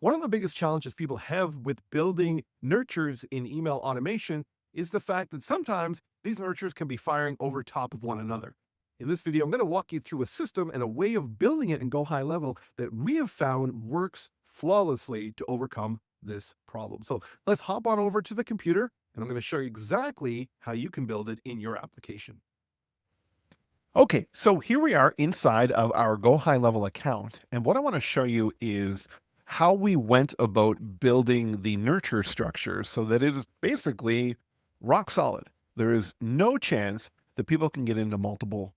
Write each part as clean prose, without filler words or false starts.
One of the biggest challenges people have with building nurtures in email automation is the fact that sometimes these nurtures can be firing over top of one another. In this video, I'm going to walk you through a system and a way of building it in Go High Level that we have found works flawlessly to overcome this problem. So let's hop on over to the computer and I'm going to show you exactly how you can build it in your application. Okay, so here we are inside of our Go High Level account. And what I want to show you is how we went about building the nurture structure so that it is basically rock solid. There is no chance that people can get into multiple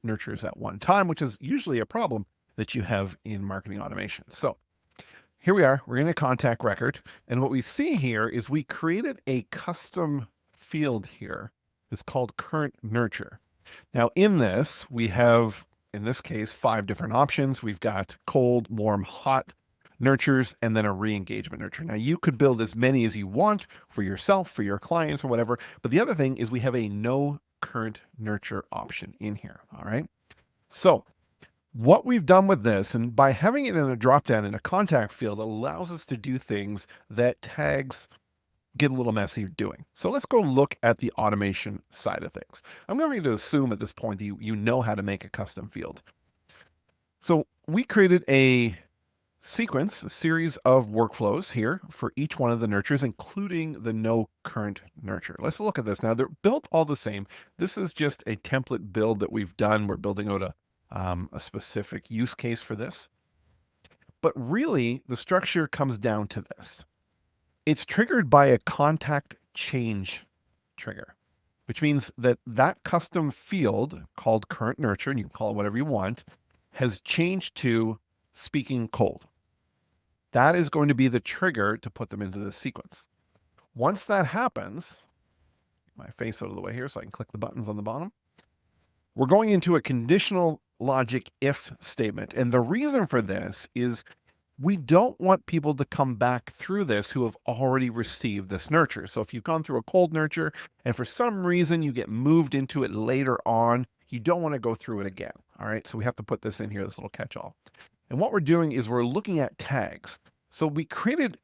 nurtures at one time, which is usually a problem that you have in marketing automation. So here we are, we're in a contact record. And what we see here is we created a custom field here. It's called current nurture. Now in this, we have, in this case, 5 different options. We've got cold, warm, hot nurtures, and then a re-engagement nurture. Now you could build as many as you want for yourself, for your clients or whatever. But the other thing is we have a no current nurture option in here. All right. So what we've done with this, and by having it in a dropdown in a contact field, allows us to do things that tags get a little messy doing. So let's go look at the automation side of things. I'm going to assume at this point that you know how to make a custom field. So we created a sequence, a series of workflows here for each one of the nurtures, including the no current nurture. Let's look at this now. They're built all the same. This is just a template build that we've done. We're building out a specific use case for this. But really, the structure comes down to this. It's triggered by a contact change trigger, which means that that custom field called current nurture, and you can call it whatever you want, has changed to speaking cold. That is going to be the trigger to put them into the sequence. Once that happens, my face out of the way here so I can click the buttons on the bottom. We're going into a conditional logic if statement. And the reason for this is we don't want people to come back through this who have already received this nurture. So if you've gone through a cold nurture and for some reason you get moved into it later on, you don't want to go through it again. All right. So we have to put this in here, this little catch-all. And what we're doing is we're looking at tags. So we created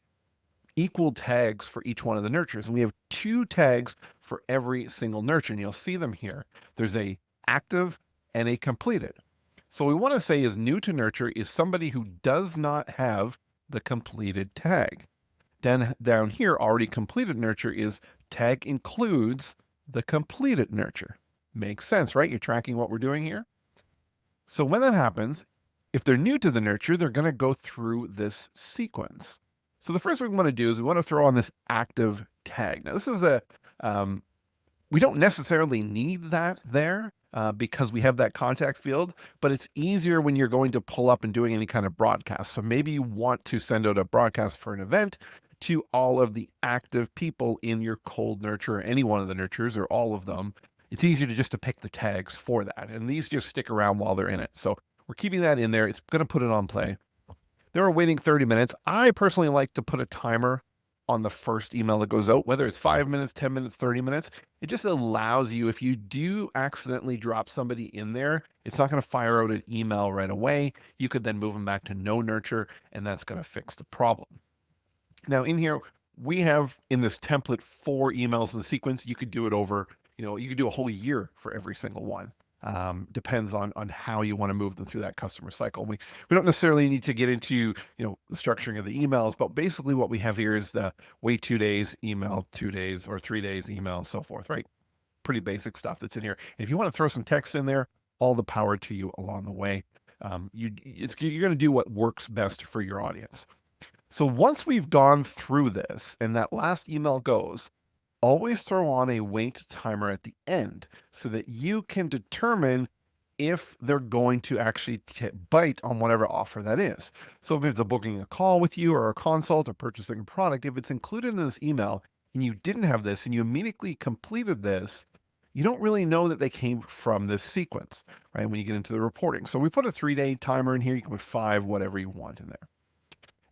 equal tags for each one of the nurtures. And we have 2 tags for every single nurture. And you'll see them here. There's a active and a completed. So what we want to say is new to nurture is somebody who does not have the completed tag. Then down here, already completed nurture is tag includes the completed nurture. Makes sense, right? You're tracking what we're doing here. So when that happens, if they're new to the nurture, they're going to go through this sequence. So the first thing we want to do is we want to throw on this active tag. Now this is we don't necessarily need that there. Because we have that contact field, but it's easier when you're going to pull up and doing any kind of broadcast. So maybe you want to send out a broadcast for an event to all of the active people in your cold nurture, any one of the nurtures or all of them. It's easier to pick the tags for that. And these just stick around while they're in it. So we're keeping that in there. It's going to put it on play. They're waiting 30 minutes. I personally like to put a timer on the first email that goes out, whether it's 5 minutes, 10 minutes, 30 minutes. It just allows you, if you do accidentally drop somebody in there, it's not going to fire out an email right away. You could then move them back to no nurture, and that's going to fix the problem. Now in here, we have in this template 4 emails in the sequence. You could do it over, you could do a whole year for every single one. Depends on how you want to move them through that customer cycle. We don't necessarily need to get into, the structuring of the emails, but basically what we have here is the wait 2 days, email 2 days, or 3 days, email, and so forth, right? Pretty basic stuff that's in here. And if you want to throw some text in there, all the power to you along the way. You're going to do what works best for your audience. So once we've gone through this and that last email goes, always throw on a wait timer at the end so that you can determine if they're going to actually bite on whatever offer that is. So if it's booking a call with you or a consult or purchasing a product, if it's included in this email and you didn't have this and you immediately completed this, you don't really know that they came from this sequence, right? When you get into the reporting. So we put a 3-day timer in here. You can put 5, whatever you want in there.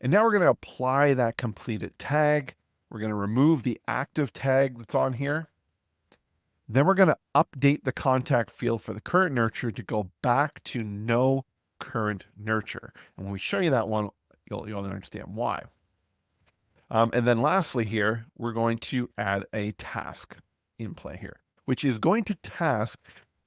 And now we're going to apply that completed tag. We're going to remove the active tag that's on here. Then we're going to update the contact field for the current nurture to go back to no current nurture. And when we show you that one, you'll understand why. And then lastly here, we're going to add a task in play here, which is going to task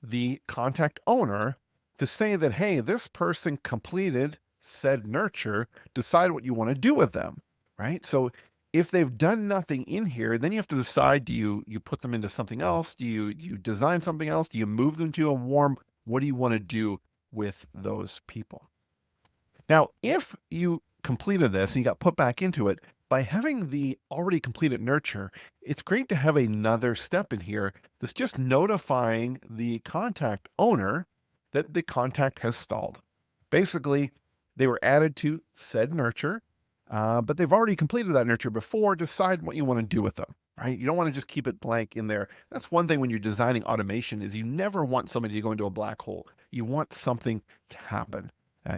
the contact owner to say that, hey, this person completed said nurture, decide what you want to do with them, right? So if they've done nothing in here, then you have to decide, do you put them into something else? Do you design something else? Do you move them to a warm? What do you want to do with those people? Now, if you completed this and you got put back into it, by having the already completed nurture, it's great to have another step in here that's just notifying the contact owner that the contact has stalled. Basically, they were added to said nurture, but they've already completed that nurture before. Decide what you want to do with them, right? You don't want to just keep it blank in there. That's one thing when you're designing automation is you never want somebody to go into a black hole. You want something to happen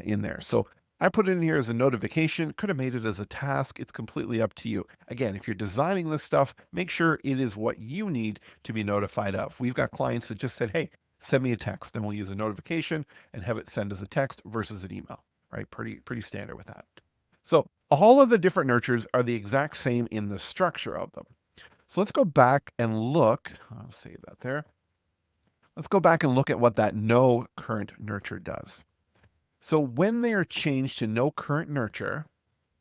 in there. So I put it in here as a notification, could have made it as a task. It's completely up to you. Again, if you're designing this stuff, make sure it is what you need to be notified of. We've got clients that just said, hey, send me a text, and we'll use a notification and have it send as a text versus an email, right? Pretty standard with that. So all of the different nurtures are the exact same in the structure of them. So let's go back and look. I'll save that there. Let's go back and look at what that no current nurture does. So when they are changed to no current nurture,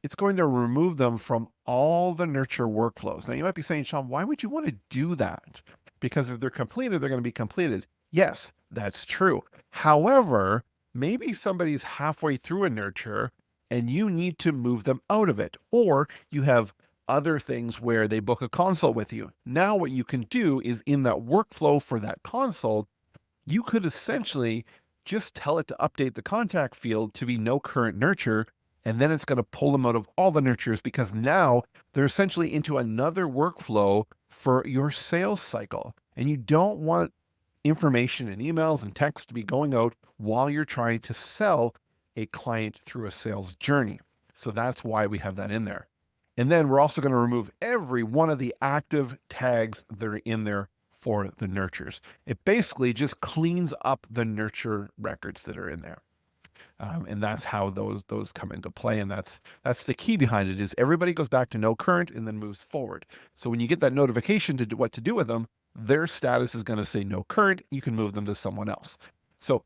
it's going to remove them from all the nurture workflows. Now you might be saying, Sean, why would you want to do that? Because if they're completed, they're going to be completed. Yes, that's true. However, maybe somebody's halfway through a nurture and you need to move them out of it, or you have other things where they book a consult with you. Now what you can do is in that workflow for that consult, you could essentially just tell it to update the contact field to be no current nurture, and then it's going to pull them out of all the nurtures because now they're essentially into another workflow for your sales cycle. And you don't want information and emails and text to be going out while you're trying to sell a client through a sales journey. So that's why we have that in there. And then we're also going to remove every one of the active tags that are in there for the nurtures. It basically just cleans up the nurture records that are in there. And that's how those come into play. And that's the key behind it is everybody goes back to no current and then moves forward. So when you get that notification to do what to do with them, their status is going to say no current. You can move them to someone else. So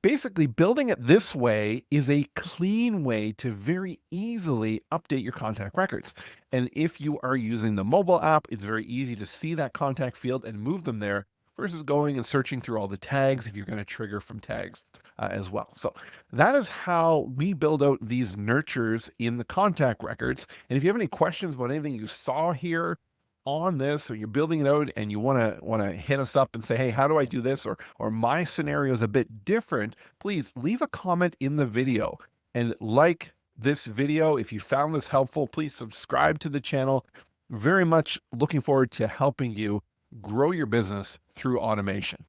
basically building it this way is a clean way to very easily update your contact records. And if you are using the mobile app, it's very easy to see that contact field and move them there versus going and searching through all the tags if you're going to trigger from tags as well. So that is how we build out these nurtures in the contact records. And if you have any questions about anything you saw here on this, or you're building it out and you want to hit us up and say, hey, how do I do this? Or my scenario is a bit different, please leave a comment in the video and like this video. If you found this helpful, please subscribe to the channel. Very much looking forward to helping you grow your business through automation.